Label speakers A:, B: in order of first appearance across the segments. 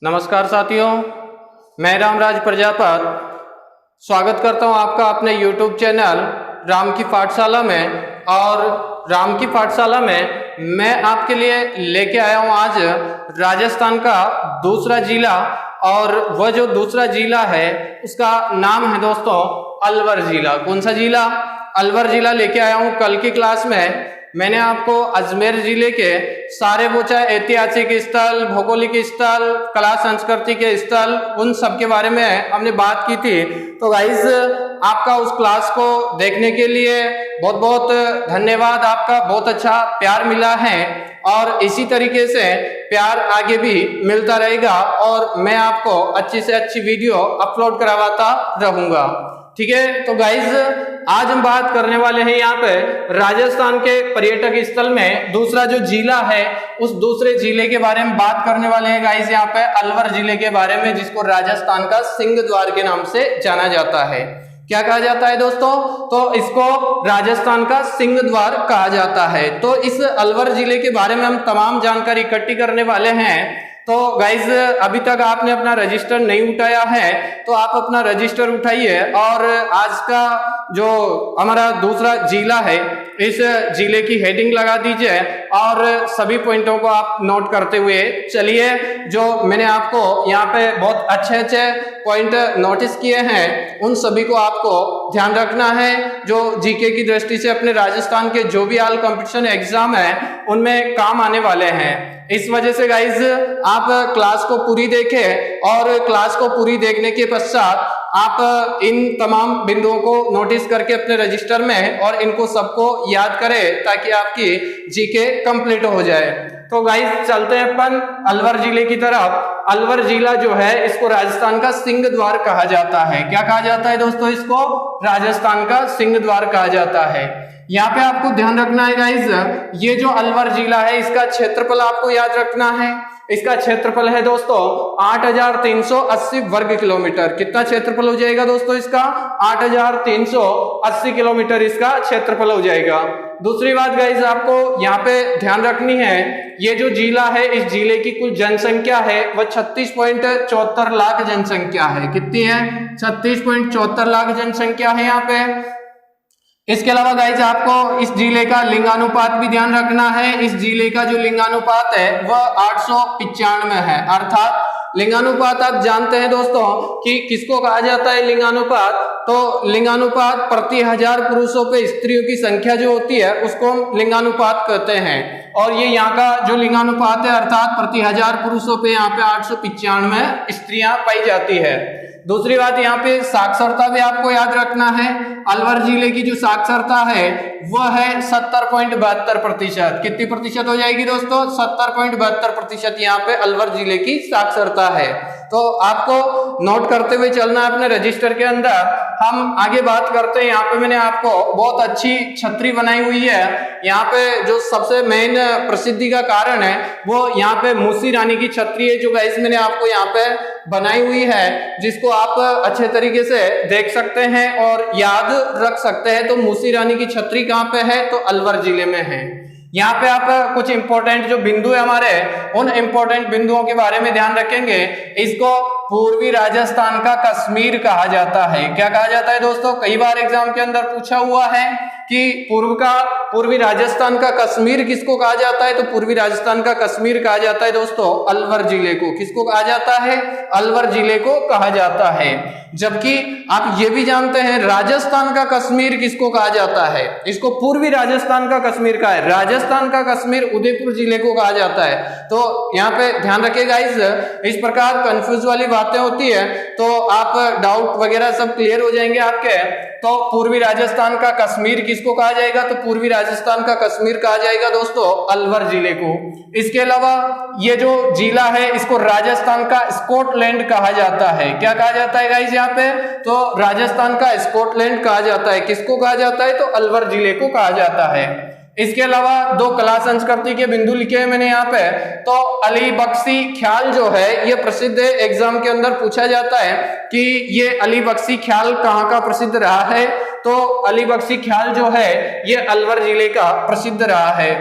A: नमस्कार साथियों, मैं रामराज प्रजापत स्वागत करता हूं आपका अपने YouTube चैनल राम की पाठशाला में। और राम की पाठशाला में मैं आपके लिए लेके आया हूं आज राजस्थान का दूसरा जिला। और वह जो दूसरा जिला है उसका नाम है दोस्तों अलवर जिला। कौन सा जिला? अलवर जिला लेके आया हूं। कल की क्लास में मैंने आपको अजमेर जिले के सारे वो चाहे ऐतिहासिक स्थल, भौगोलिक स्थल, कला संस्कृति के स्थल, उन सब के बारे में हमने बात की थी। तो गाइस आपका उस क्लास को देखने के लिए बहुत बहुत धन्यवाद। आपका बहुत अच्छा प्यार मिला है और इसी तरीके से प्यार आगे भी मिलता रहेगा और मैं आपको अच्छी से अच्छी वीडियो अपलोड करवाता रहूंगा। ठीक है, तो गाइज आज हम बात करने वाले हैं यहाँ पे राजस्थान के पर्यटक स्थल में दूसरा जो जिला है उस दूसरे जिले के बारे में बात करने वाले हैं गाइज। यहाँ पे अलवर जिले के बारे में, जिसको राजस्थान का सिंह द्वार के नाम से जाना जाता है। क्या कहा जाता है दोस्तों? तो इसको राजस्थान का सिंह द्वार कहा जाता है। तो इस अलवर जिले के बारे में हम तमाम जानकारी इकट्ठी करने वाले हैं। तो गाइज अभी तक आपने अपना रजिस्टर नहीं उठाया है तो आप अपना रजिस्टर उठाइए और आज का जो हमारा दूसरा जिला है इस जिले की हेडिंग लगा दीजिए और सभी पॉइंटों को आप नोट करते हुए चलिए। जो मैंने आपको यहाँ पे बहुत अच्छे अच्छे पॉइंट नोटिस किए हैं उन सभी को आपको ध्यान रखना है, जो जीके की दृष्टि से अपने राजस्थान के जो भी ऑल कंपटीशन एग्जाम है उनमें काम आने वाले हैं। इस वजह से गाइज आप क्लास को पूरी देखें और क्लास को पूरी देखने के पश्चात आप इन तमाम बिंदुओं को नोटिस करके अपने रजिस्टर में और इनको सबको याद करें ताकि आपकी जीके कंप्लीट हो जाए। तो गाइस चलते हैं अपन अलवर जिले की तरफ। अलवर जिला जो है इसको राजस्थान का सिंह द्वार कहा जाता है। क्या कहा जाता है दोस्तों? इसको राजस्थान का सिंह द्वार कहा जाता है। यहाँ पे आपको ध्यान रखना है गाइज, ये जो अलवर जिला है इसका क्षेत्रफल आपको याद रखना है। इसका क्षेत्रफल है दोस्तों 8,380 वर्ग किलोमीटर। कितना क्षेत्रफल हो जाएगा दोस्तों इसका? 8,380 किलोमीटर इसका क्षेत्रफल हो जाएगा। दूसरी बात गाइज आपको यहाँ पे ध्यान रखनी है, ये जो जिला है इस जिले की कुल जनसंख्या है वह 36.74 लाख जनसंख्या है। कितनी है? 36.74 लाख जनसंख्या है यहाँ पे। इसके अलावा गाइज आपको इस जिले का लिंगानुपात भी ध्यान रखना है। इस जिले का जो लिंगानुपात है वह 895 है। अर्थात लिंगानुपात आप जानते हैं दोस्तों कि किसको कहा जाता है लिंगानुपात? तो लिंगानुपात प्रति 1000 पुरुषों पे स्त्रियों की संख्या जो होती है उसको हम लिंगानुपात कहते हैं। और ये यहाँ का जो लिंगानुपात है अर्थात प्रति 1000 पुरुषों पे यहाँ पे 895 स्त्रियां पाई जाती है। दूसरी बात यहाँ पे साक्षरता भी आपको याद रखना है। अलवर जिले की जो साक्षरता है वह है 70.72%। कितनी प्रतिशत हो जाएगी दोस्तों? 70.72% यहाँ पे अलवर जिले की साक्षरता है। तो आपको नोट करते हुए चलना है अपने रजिस्टर के अंदर। हम आगे बात करते हैं। यहाँ पे मैंने आपको बहुत अच्छी छतरी बनाई हुई है। यहाँ पे जो सबसे मेन प्रसिद्धि का कारण है वो यहाँ पे मूसी रानी की छतरी है, जो गाइस मैंने आपको यहाँ पे बनाई हुई है, जिसको आप अच्छे तरीके से देख सकते हैं और याद रख सकते हैं। तो मूसी रानी की छतरी कहाँ पे है? तो अलवर जिले में है। यहाँ पे आप कुछ इंपॉर्टेंट जो बिंदु है हमारे, उन इंपॉर्टेंट बिंदुओं के बारे में ध्यान रखेंगे। इसको पूर्वी राजस्थान का कश्मीर कहा जाता है। क्या कहा जाता है दोस्तों? कई बार एग्जाम के अंदर पूछा हुआ है कि पूर्वी राजस्थान का कश्मीर किसको कहा जाता है? तो पूर्वी राजस्थान का कश्मीर कहा जाता है दोस्तों अलवर जिले को। किसको कहा जाता है? अलवर जिले को कहा जाता है। जबकि आप ये भी जानते हैं राजस्थान का कश्मीर किसको कहा जाता है? इसको पूर्वी राजस्थान का कश्मीर कहा है। राजस्थान का कश्मीर उदयपुर जिले को कहा जाता है। तो यहाँ पे ध्यान रखिएगा, इस प्रकार कंफ्यूज वाली बातें होती है तो आप डाउट वगैरह सब क्लियर हो जाएंगे आपके। तो पूर्वी राजस्थान का कश्मीर किसको कहा जाएगा? तो पूर्वी राजस्थान का कश्मीर कहा जाएगा दोस्तों अलवर जिले को। इसके अलावा ये जो जिला है इसको राजस्थान का स्कॉटलैंड कहा जाता है। क्या कहा जाता है गाइस यहाँ पे? तो राजस्थान का स्कॉटलैंड कहा जाता है। किसको कहा जाता है? तो अलवर जिले को कहा जाता है। इसके अलावा दो कला संस्कृति के बिंदु लिखे हैं मैंने यहाँ पे। तो अली बख्शी ख्याल जो है ये प्रसिद्ध है, एग्जाम के अंदर पूछा जाता है कि ये अली बख्शी ख्याल कहाँ का प्रसिद्ध रहा है? तो अली बख्शी ख्याल जो है ये अलवर जिले का प्रसिद्ध रहा है।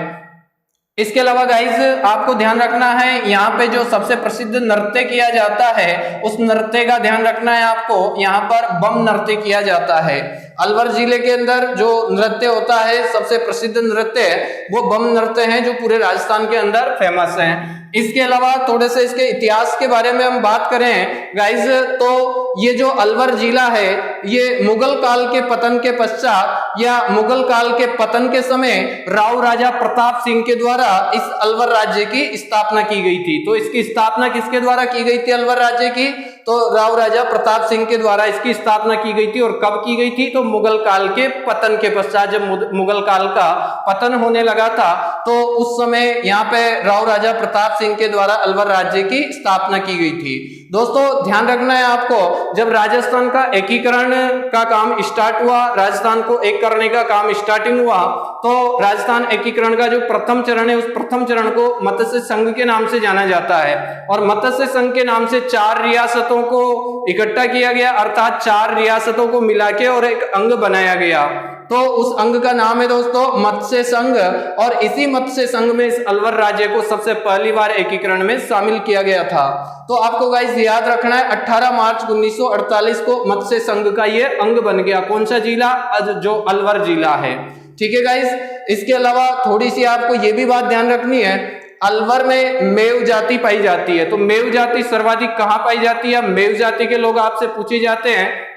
A: इसके अलावा गाइज आपको ध्यान रखना है, यहाँ पे जो सबसे प्रसिद्ध नृत्य किया जाता है उस नृत्य का ध्यान रखना है आपको। यहाँ पर बम नृत्य किया जाता है। अलवर जिले के अंदर जो नृत्य होता है, सबसे प्रसिद्ध नृत्य वो बम नृत्य है, जो पूरे राजस्थान के अंदर फेमस है। इसके अलावा थोड़े से इसके इतिहास के बारे में हम बात करें गाइज, तो ये जो अलवर जिला है ये मुगल काल के पतन के पश्चात या मुगल काल के पतन के समय राव राजा प्रताप सिंह के द्वारा इस अलवर राज्य की स्थापना की गई थी। तो इसकी स्थापना किसके द्वारा की गई थी अलवर राज्य की? तो राव राजा प्रताप सिंह के द्वारा इसकी स्थापना की गई थी। और कब की गई थी? तो मुगल काल के पतन के पश्चात, जब मुगल काल का पतन होने लगा था तो उस समय यहाँ पे राव राजा प्रताप सिंह के द्वारा अलवर राज्य की स्थापना की गई थी। दोस्तों ध्यान रखना है आपको, जब राजस्थान का एकीकरण का काम स्टार्ट हुआ, राजस्थान को एक करने का काम स्टार्टिंग हुआ, तो राजस्थान एकीकरण का जो प्रथम चरण है उस प्रथम चरण को मत्स्य संघ के नाम से जाना जाता है। और मत्स्य संघ के नाम से 4 रियासतों को इकट्ठा किया गया, अर्थात 4 रियासतों को मिला के और एक अंग बनाया गया। तो उस अंग का नाम है दोस्तों मत्स्य संघ। और इसी मत्स्य संघ में इस अलवर राज्य को सबसे पहली बार एकीकरण में शामिल किया गया था। तो आपको गाइस याद रखना है 18 मार्च 1948 को मत्स्य संघ का ये अंग बन गया। कौन सा जिला? जो अलवर जिला है। ठीक है गाइस, इसके अलावा थोड़ी सी आपको ये भी बात ध्यान रखनी है, अलवर में मेव जाति पाई जाती है। तो मेव जाति सर्वाधिक कहां पाई जाती है? मेव जाति के लोग आपसे पूछे जाते हैं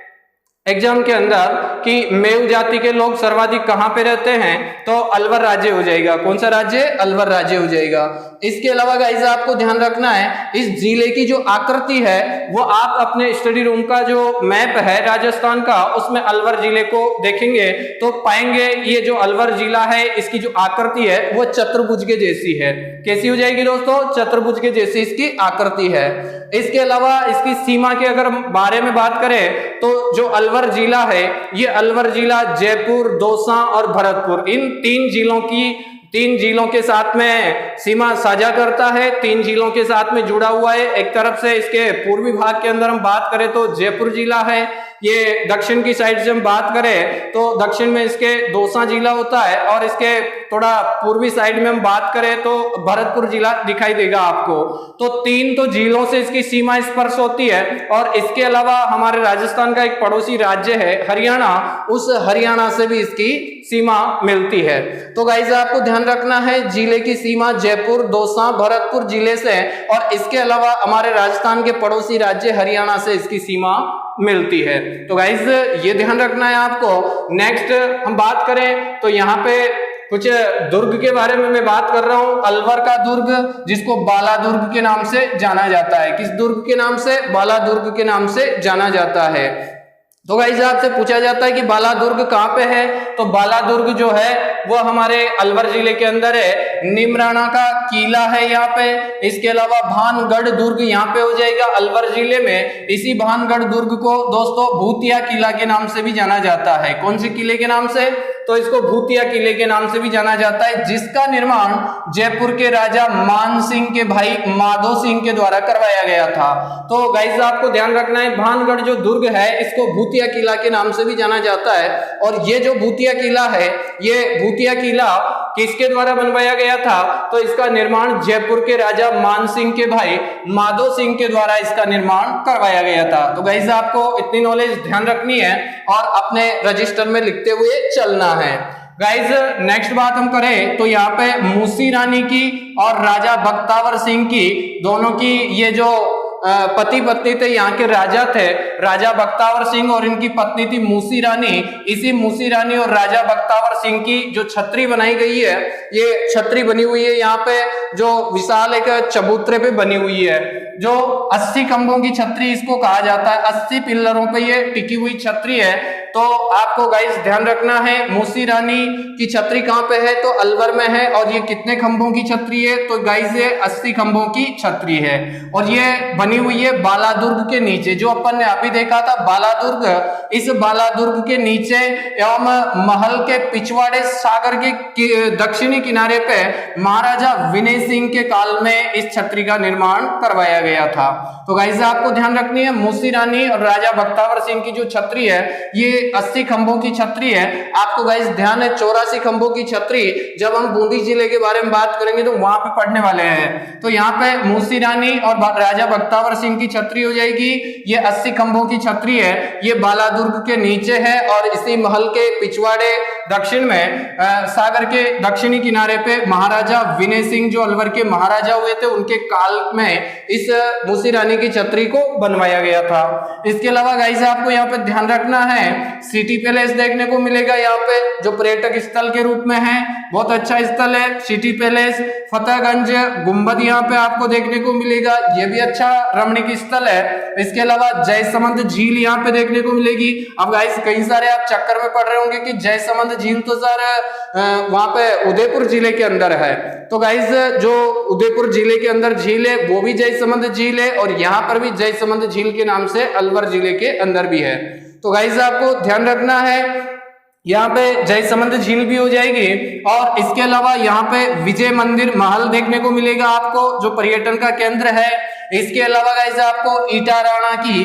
A: एग्जाम के अंदर कि मेव जाति के लोग सर्वाधिक कहां पे रहते हैं, तो अलवर राज्य हो जाएगा। कौन सा राज्य? अलवर राज्य हो जाएगा। इसके अलावा गाइस आपको ध्यान रखना है, इस जिले की जो आकृति है वो आप अपने स्टडी रूम का जो मैप है राजस्थान का उसमें अलवर जिले को देखेंगे तो पाएंगे ये जो अलवर जिला है इसकी जो आकृति है वो चतुर्भुज के जैसी है। कैसी हो जाएगी दोस्तों? चतुर्भुज के जैसी इसकी आकृति है। इसके अलावा इसकी सीमा के अगर बारे में बात करें तो जो अलवर जिला है ये अलवर जिला जयपुर, दौसा और भरतपुर, इन 3 जिलों के साथ में सीमा साझा करता है, 3 जिलों के साथ में जुड़ा हुआ है। एक तरफ से इसके पूर्वी भाग के अंदर हम बात करें तो जयपुर जिला है, ये दक्षिण की साइड से हम बात करें तो दक्षिण में इसके दौसा जिला होता है, और इसके थोड़ा पूर्वी साइड में हम बात करें तो भरतपुर जिला दिखाई देगा आपको। तो 3 तो जिलों से इसकी सीमा स्पर्श होती है। और इसके अलावा हमारे राजस्थान का एक पड़ोसी राज्य है हरियाणा, उस हरियाणा से भी इसकी सीमा मिलती है। तो गाइस आपको ध्यान रखना है जिले की सीमा जयपुर, दौसा, भरतपुर जिले से, और इसके अलावा हमारे राजस्थान के पड़ोसी राज्य हरियाणा से इसकी सीमा मिलती है। तो गाइस ये ध्यान रखना है आपको। नेक्स्ट हम बात करें तो यहाँ पे कुछ दुर्ग के बारे में मैं बात कर रहा हूं। अलवर का दुर्ग जिसको बाला दुर्ग के नाम से जाना जाता है। किस दुर्ग के नाम से? बाला दुर्ग के नाम से जाना जाता है। तो गाइस आपसे पूछा जाता है कि बाला दुर्ग कहाँ पे है? तो बाला दुर्ग जो है वो हमारे अलवर जिले के अंदर है। निमराना का किला है यहाँ पे। इसके अलावा भानगढ़ दुर्ग यहाँ पे हो जाएगा अलवर जिले में। इसी भानगढ़ दुर्ग को दोस्तों भूतिया किला के नाम से भी जाना जाता है। कौन से किले के नाम से? तो इसको भूतिया किले के नाम से भी जाना जाता है, जिसका निर्माण जयपुर के राजा मान सिंह के भाई माधो सिंह के द्वारा करवाया गया था। तो गाइस आपको ध्यान रखना है भानगढ़ जो दुर्ग है इसको भूतिया किला के नाम से भी जाना जाता है। और ये जो भूतिया किला है, ये भूतिया किला किसके द्वारा बनवाया गया था? तो इसका निर्माण जयपुर के राजा मान सिंह के भाई माधो सिंह के द्वारा इसका निर्माण करवाया गया था। तो गाइस आपको इतनी नॉलेज ध्यान रखनी है और अपने रजिस्टर में लिखते हुए चलना है। गाइज नेक्स्ट बात हम करें तो यहाँ पे मूसी रानी की और राजा बख्तावर सिंह की, दोनों की ये जो पति पत्नी थे, यहाँ के राजा थे राजा बख्तावर सिंह और इनकी पत्नी थी मूसी रानी। इसी मूसी रानी और राजा बख्तावर सिंह की जो छतरी बनाई गई है, ये छतरी बनी हुई है यहाँ पे जो विशाल एक चबूतरे पे बनी हुई है, जो 80 खंभों की छतरी इसको कहा जाता है। 80 पिल्लरों पे ये टिकी हुई छतरी है। तो आपको गाइस ध्यान रखना है मूसी रानी की छतरी कहाँ पे है? तो अलवर में है। और ये कितने खंभों की छतरी है? तो गाइस ये 80 खंभों की छतरी है और ये बनी हुई है बालादुर्ग के नीचे। जो अपन ने अभी देखा था बालादुर्ग, इस बालादुर्ग के नीचे एवं महल के पिछवाड़े सागर के दक्षिणी किनारे पे महाराजा विनय सिंह के काल में इस छतरी का निर्माण करवाया गया था। तो गाइस आपको ध्यान रखनी है मूसी रानी और राजा बख्तावर सिंह की जो छतरी है ये 80 खंभों की छतरी है। आपको गाइस ध्यान है 84 खंभों की छतरी जब हम बूंदी जिले के बारे में बात करेंगे तो वहां पे पढ़ने वाले हैं। तो यहाँ पे मूसी रानी और राजा बख्तावर सिंह की छतरी हो जाएगी। ये 80 खंभों की छतरी है, ये बालादुर्ग के नीचे है और इसी महल के पिछवाड़े दक्षिण में सागर के दक्षिणी किनारे पे महाराजा विनय सिंह जो अलवर के महाराजा हुए थे उनके काल में इस मूसी रानी की छतरी को बनवाया गया था। इसके अलावा गाइस आपको यहाँ पे ध्यान रखना है सिटी पैलेस देखने को मिलेगा यहाँ पे जो पर्यटक स्थल के रूप में है, बहुत अच्छा स्थल है सिटी पैलेस। फतेहगंज गुंबद यहाँ पे आपको देखने को मिलेगा, ये भी अच्छा रमणीक स्थल है। इसके अलावा जयसमंद झील यहाँ पे देखने को मिलेगी। अब गाइस कई सारे आप चक्कर में पड़ रहे होंगे कि जयसमंद झील तो सर वहां पे उदयपुर जिले के अंदर है। तो गाइस जो उदयपुर जिले के अंदर झील है वो भी जयसमंद झील है और यहाँ पर भी जयसमंद झील के नाम से अलवर जिले के अंदर भी है। तो गाइस आपको ध्यान रखना है यहाँ पे जयसमंद झील भी हो जाएगी। और इसके अलावा यहाँ पे विजय मंदिर महल देखने को मिलेगा आपको जो पर्यटन का केंद्र है। इसके अलावा गाइस आपको ईटा राणा की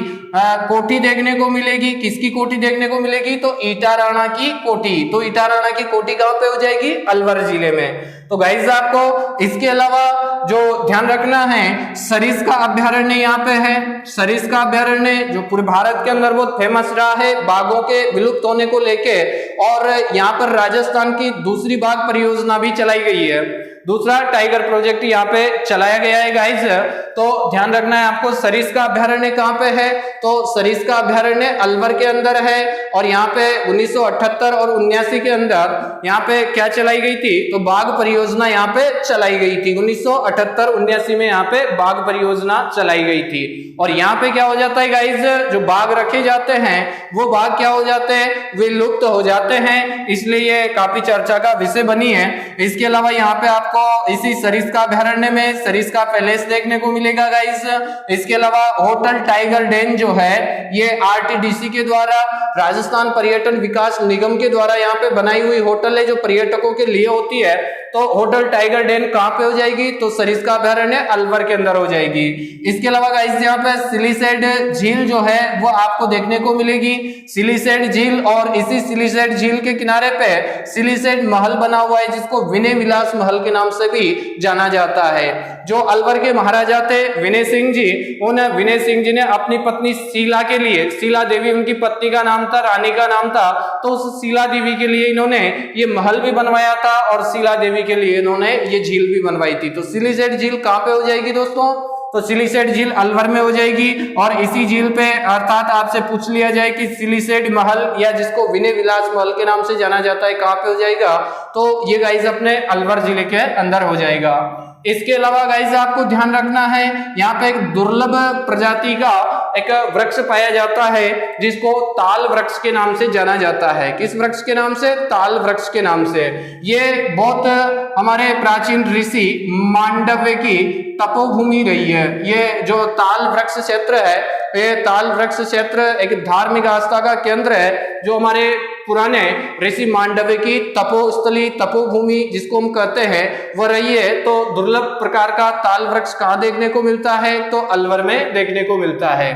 A: कोठी देखने को मिलेगी। किसकी कोठी देखने को मिलेगी? तो ईटा राणा की कोठी। तो ईटा राणा की कोठी कहाँ पे हो जाएगी? अलवर जिले में। तो गाइस आपको इसके अलावा जो ध्यान रखना है सरिस्का अभ्यारण्य यहाँ पे है। सरिस्का अभ्यारण्य जो पूरे भारत के अंदर बहुत फेमस रहा है बाघों के विलुप्त होने को लेके, और यहाँ पर राजस्थान की दूसरी बाघ परियोजना भी चलाई गई है। दूसरा टाइगर प्रोजेक्ट यहाँ पे चलाया गया है गाइस। तो ध्यान रखना है आपको सरिस्का अभ्यारण्य कहाँ पे है? तो सरिस्का अभ्यारण्य अलवर के अंदर है और यहाँ पे 1978 और 79 के अंदर यहाँ पे क्या चलाई गई थी? तो बाघ परियोजना यहाँ पे चलाई गई थी। 1978-79 में यहाँ पे बाघ परियोजना चलाई गई थी। और यहाँ पे क्या हो जाता है गाइस, जो बाघ रखे जाते हैं वो बाघ क्या हो जाते हैं? वे लुप्त हो जाते हैं, इसलिए ये काफी चर्चा का विषय बनी है। इसके अलावा यहाँ पे आपको इसी सरिस्का अभ्यारण्य में सरिस्का पैलेस देखने को मिलेगा गाइस। इसके अलावा होटल टाइगर डेन जो है ये आरटीडीसी के द्वारा, राजस्थान पर्यटन विकास निगम के द्वारा यहाँ पे बनाई हुई होटल है जो पर्यटकों के लिए होती है। तो होटल टाइगर डेन कहाँ पे हो जाएगी? तो सरिस्का अभ्यारण्य अलवर के अंदर हो जाएगी। इसके अलावा गाइस यहाँ पे सिलीसेड झील जो है वो आपको देखने को मिलेगी। सिलीसेड झील, और इसी सिलीसेड झील के किनारे पे सिलीसेड महल बना हुआ है जिसको विनय विलास महल के नाम से भी जाना जाता है। जो अलवर के महाराजा थे विनय सिंह जी, उन विनय सिंह जी ने अपनी पत्नी शीला के लिए, शीला देवी उनकी पत्नी का नाम था, रानी का नाम था, तो उस शीला देवी के लिए इन्होंने ये महल भी बनवाया था और शीला देवी के लिए इन्होंने ये झील भी बनवाई थी। तो सिलीसेड झील कहाँ पे हो जाएगी दोस्तों? तो सिलीसेड झील अलवर में हो जाएगी। और इसी झील पे अर्थात आपसे पूछ लिया जाए कि सिलीसेड महल या जिसको विनय विलास महल के नाम से जाना जाता है कहाँ पे हो जाएगा? तो ये गाइस अपने अलवर जिले के अंदर हो जाएगा। इसके अलावा गाइस आपको ध्यान रखना है यहाँ पे एक दुर्लभ प्रजाति का एक वृक्ष पाया जाता है जिसको ताल वृक्ष के नाम से जाना जाता है। किस वृक्ष के नाम से? ताल वृक्ष के नाम से। ये बहुत हमारे प्राचीन ऋषि मांडव्य की तपोभूमि रही है। ये जो ताल वृक्ष क्षेत्र है, ये ताल वृक्ष क्षेत्र एक धार्मिक आस्था का केंद्र है जो हमारे पुराने ऋषि मांडव्य की तपोस्थली, तपोभूमि जिसको हम कहते हैं वो रही है। तो दुर्लभ प्रकार का ताल वृक्ष कहाँ देखने को मिलता है? तो अलवर में देखने को मिलता है।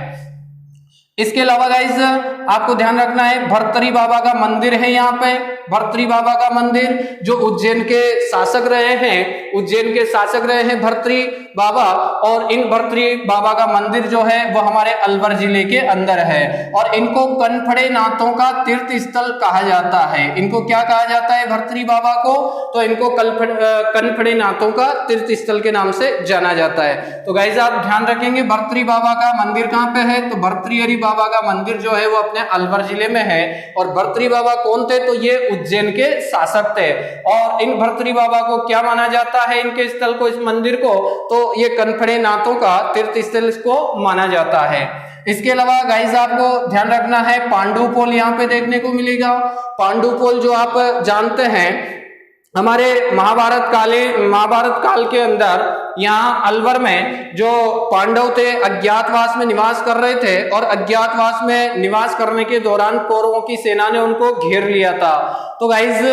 A: इसके अलावा गाइस आपको ध्यान रखना है भर्तरी बाबा का मंदिर है यहाँ पे। भर्तरी बाबा का मंदिर जो उज्जैन के शासक रहे हैं, उज्जैन के शासक रहे हैं भर्तरी बाबा, और इन भर्तरी बाबा का मंदिर जो है वो हमारे अलवर जिले के अंदर है। और इनको कनफड़े नाथों का तीर्थ स्थल कहा जाता है। इनको क्या कहा जाता है भर्तरी बाबा को? तो इनको कनफड़े नाथों का तीर्थ स्थल के नाम से जाना जाता है। तो गाइस आप ध्यान रखेंगे भर्तरी बाबा का मंदिर कहाँ पे है? तो भर्तृहरि बाबा का मंदिर जो है वो अपने अलवर जिले में है। और भर्तरी बाबा कौन थे? तो ये उज्जैन के शासक थे। और इन भर्तरी बाबा को क्या माना जाता है, इनके स्थल को, इस मंदिर को? तो ये कनफड़े नाथों का तीर्थ स्थल इसको माना जाता है। इसके अलावा गाइस आपको ध्यान रखना है पांडुपोल यहाँ पे देखने को मिलेगा। पांडुपोल जो आप जानते हैं हमारे महाभारत काल के अंदर यहाँ अलवर में जो पांडव थे अज्ञातवास में निवास कर रहे थे और अज्ञातवास में निवास करने के दौरान कौरवों की सेना ने उनको घेर लिया था। तो गाइज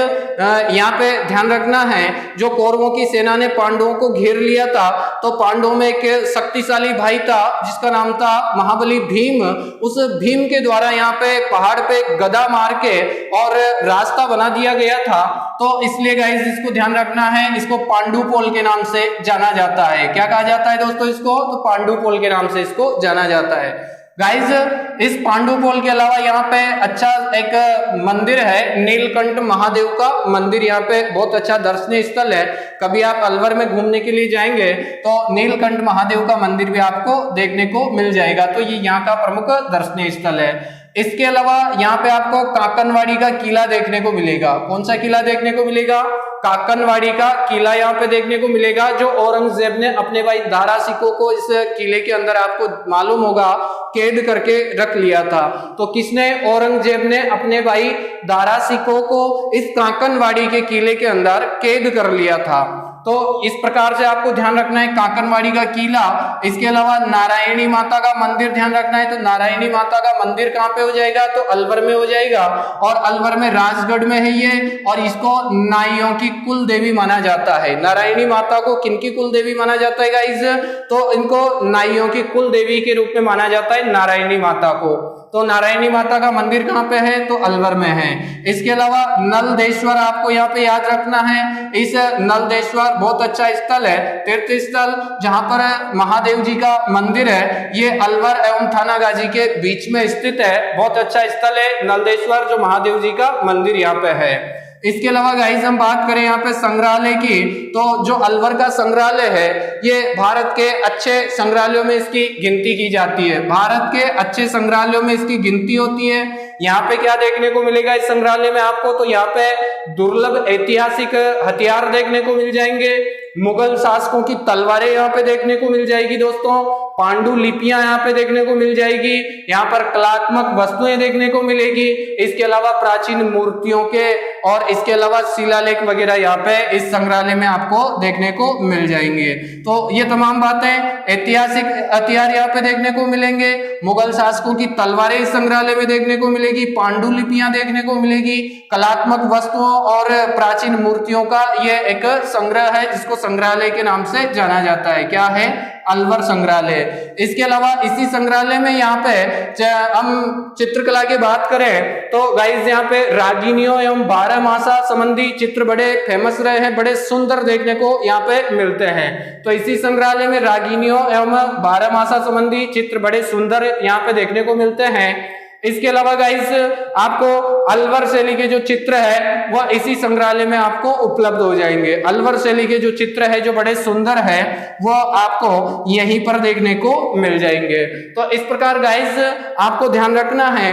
A: यहाँ पे ध्यान रखना है, जो कौरवों की सेना ने पांडवों को घेर लिया था तो पांडवों में एक शक्तिशाली भाई था जिसका नाम था महाबली भीम। उस भीम के द्वारा यहाँ पे पहाड़ पे गदा मार के और रास्ता बना दिया गया था। तो इसलिए गाइज इसको ध्यान रखना है, इसको पांडुपोल के नाम से जाना जाता है। क्या कहा जाता है दोस्तों इसको? तो पांडुपोल के नाम से इसको जाना जाता है। गाइज इस पांडुपोल के अलावा यहाँ पे अच्छा एक मंदिर है, नीलकंठ महादेव का मंदिर। यहाँ पे बहुत अच्छा दर्शनीय स्थल है। कभी आप अलवर में घूमने के लिए जाएंगे तो नीलकंठ महादेव का मंदिर भी आपको देखने को मिल जाएगा। तो ये यहाँ का प्रमुख दर्शनीय स्थल है। इसके अलावा यहाँ पे आपको काकनवाड़ी का किला देखने को मिलेगा। कौन सा किला देखने को मिलेगा? काकनवाड़ी का किला यहाँ पे देखने को मिलेगा, जो औरंगजेब ने अपने भाई दारा सिकों को इस किले के अंदर, आपको मालूम होगा, कैद करके रख लिया था। तो किसने? औरंगजेब ने अपने भाई दारा सिकों को इस काकनवाड़ी के किले के अंदर कैद कर लिया था। तो इस प्रकार से आपको ध्यान रखना है काकनवाड़ी का किला। इसके अलावा नारायणी माता का मंदिर ध्यान रखना है। तो नारायणी माता का मंदिर कहाँ पे हो जाएगा? तो अलवर में हो जाएगा, और अलवर में राजगढ़ में है ये, और इसको नाइयों की कुल देवी माना जाता है। नारायणी माता को किनकी कुल देवी माना जाता है गाइस? तो इनको नाइयों की कुल देवी के रूप में माना जाता है नारायणी माता को। तो नारायणी माता का मंदिर कहाँ पे है? तो अलवर में है। इसके अलावा नलदेश्वर आपको यहाँ पे याद रखना है। इस नलदेश्वर बहुत अच्छा स्थल है, तीर्थ स्थल, जहां पर महादेव जी का मंदिर है। ये अलवर एवं थानागाजी के बीच में स्थित है। बहुत अच्छा स्थल है नलदेश्वर, जो महादेव जी का मंदिर यहाँ पे है। इसके अलावा गाइस हम बात करें यहाँ पे संग्रहालय की, तो जो अलवर का संग्रहालय है ये भारत के अच्छे संग्रहालयों में इसकी गिनती की जाती है। भारत के अच्छे संग्रहालयों में इसकी गिनती होती है। यहाँ पे क्या देखने को मिलेगा इस संग्रहालय में आपको? तो यहाँ पे दुर्लभ ऐतिहासिक हथियार देखने को मिल जाएंगे, मुगल शासकों की तलवारें यहाँ पे देखने को मिल जाएगी दोस्तों, पांडुलिपियां यहाँ पे देखने को मिल जाएगी, यहाँ पर कलात्मक वस्तुएं देखने को मिलेगी। इसके अलावा प्राचीन मूर्तियों के और इसके अलावा शिलालेख वगैरह यहाँ पे इस संग्रहालय में आपको देखने को मिल जाएंगे। तो ये तमाम बातें, ऐतिहासिक हथियार यहाँ पे देखने को मिलेंगे, मुगल शासकों की तलवारें इस संग्रहालय में देखने को मिलेगी, पांडुलिपियां देखने को मिलेगी, कलात्मक वस्तुओं और प्राचीन मूर्तियों का ये एक संग्रह है जिसको संग्रहालय के नाम से जाना जाता है। क्या है? अलवर संग्रहालय। इसके अलावा इसी संग्रहालय में यहाँ पे हम चित्रकला की बात करें तो गाइस यहाँ पे रागिनियों एवं 12 मासा संबंधी चित्र बड़े फेमस रहे हैं, बड़े सुंदर देखने को यहाँ पे मिलते हैं। तो इसी संग्रहालय में रागिनियों एवं 12 मासा संबंधी चित्र बड़े सुंदर यहाँ पे देखने को मिलते हैं। इसके अलावा गाइस आपको अलवर शैली के जो चित्र है वह इसी संग्रहालय में आपको उपलब्ध हो जाएंगे। अलवर शैली के जो चित्र है जो बड़े सुंदर है वो आपको यहीं पर देखने को मिल जाएंगे। तो इस प्रकार गाइस आपको ध्यान रखना है,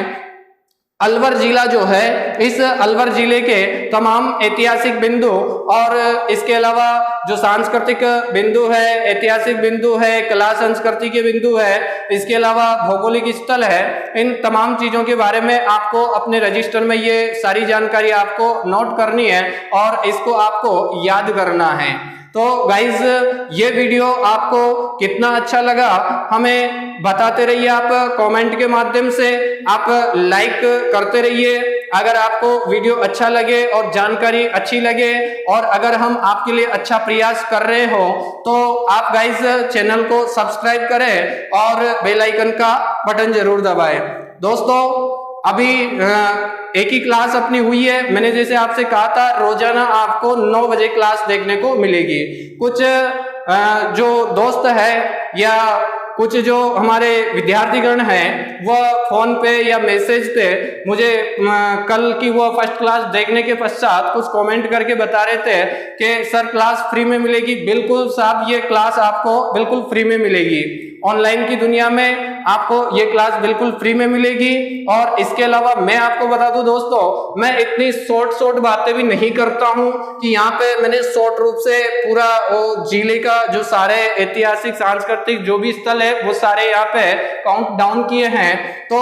A: अलवर जिला जो है, इस अलवर जिले के तमाम ऐतिहासिक बिंदु और इसके अलावा जो सांस्कृतिक बिंदु है, ऐतिहासिक बिंदु है, कला संस्कृति के बिंदु है, इसके अलावा भौगोलिक स्थल है, इन तमाम चीजों के बारे में आपको अपने रजिस्टर में ये सारी जानकारी आपको नोट करनी है और इसको आपको याद करना है। तो गाइज ये वीडियो आपको कितना अच्छा लगा हमें बताते रहिए, आप कमेंट के माध्यम से आप लाइक करते रहिए। अगर आपको वीडियो अच्छा लगे और जानकारी अच्छी लगे और अगर हम आपके लिए अच्छा प्रयास कर रहे हो तो आप गाइज चैनल को सब्सक्राइब करें और बेल आइकन का बटन जरूर दबाएं। दोस्तों अभी एक ही क्लास अपनी हुई है, मैंने जैसे आपसे कहा था रोजाना आपको 9 बजे क्लास देखने को मिलेगी। कुछ जो दोस्त है या कुछ जो हमारे विद्यार्थीगण हैं वह फोन पे या मैसेज पे मुझे कल की वो फर्स्ट क्लास देखने के पश्चात कुछ कमेंट करके बता रहे थे कि सर क्लास फ्री में मिलेगी। बिल्कुल साहब, ये क्लास आपको बिल्कुल फ्री में मिलेगी। ऑनलाइन की दुनिया में आपको ये क्लास बिल्कुल फ्री में मिलेगी। और इसके अलावा मैं आपको बता दूं दोस्तों, मैं इतनी शॉर्ट बातें भी नहीं करता हूं कि यहाँ पे मैंने शॉर्ट रूप से पूरा वो जिले का जो सारे ऐतिहासिक सांस्कृतिक जो भी स्थल है वो सारे यहाँ पे काउंट डाउन किए हैं। तो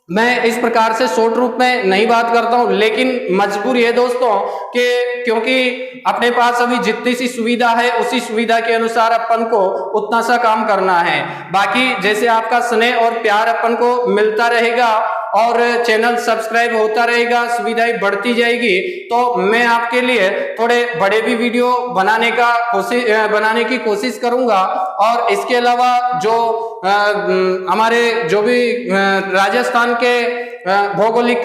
A: मैं इस प्रकार से शॉर्ट रूप में नहीं बात करता हूं, लेकिन मजबूरी है दोस्तों कि क्योंकि अपने पास अभी जितनी सी सुविधा है उसी सुविधा के अनुसार अपन को उतना सा काम करना है। बाकी जैसे आपका स्नेह और प्यार अपन को मिलता रहेगा और चैनल सब्सक्राइब होता रहेगा, सुविधाएं बढ़ती जाएगी, तो मैं आपके लिए थोड़े बड़े भी वीडियो बनाने की कोशिश करूंगा। और इसके अलावा जो हमारे जो भी राजस्थान के भौगोलिक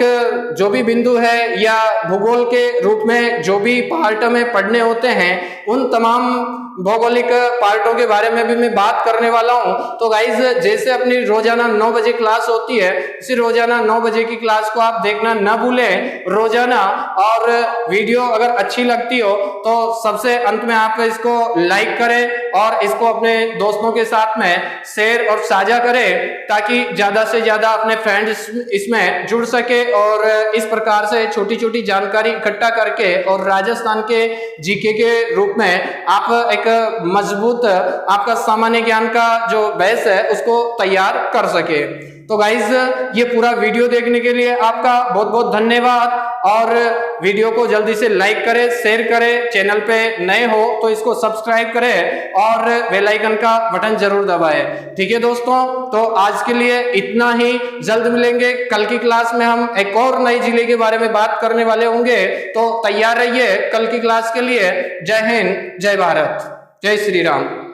A: जो भी बिंदु है या भूगोल के रूप में जो भी पार्ट में पढ़ने होते हैं, उन तमाम भौगोलिक पार्टों के बारे में भी मैं बात करने वाला हूं। तो गाइज जैसे अपनी रोजाना 9 बजे क्लास होती है, इसी रोजाना 9 बजे की क्लास को आप देखना न भूलें रोजाना। और वीडियो अगर अच्छी लगती हो तो सबसे अंत में आप इसको लाइक करें और इसको अपने दोस्तों के साथ में शेयर और साझा करें, ताकि ज्यादा से ज्यादा अपने फ्रेंड्स इसमें जुड़ सके और इस प्रकार से छोटी छोटी जानकारी इकट्ठा करके और राजस्थान के जीके के रूप में आप एक मजबूत आपका सामान्य ज्ञान का जो बेस है उसको तैयार कर सके। तो गाइज ये पूरा वीडियो देखने के लिए आपका बहुत बहुत धन्यवाद। और वीडियो को जल्दी से लाइक करें, शेयर करें, चैनल पे नए हो तो इसको सब्सक्राइब करें और बेल आइकन का बटन जरूर दबाएं। ठीक है दोस्तों, तो आज के लिए इतना ही। जल्द मिलेंगे कल की क्लास में, हम एक और नए जिले के बारे में बात करने वाले होंगे, तो तैयार रहिए कल की क्लास के लिए। जय हिंद, जय भारत, जय श्री राम।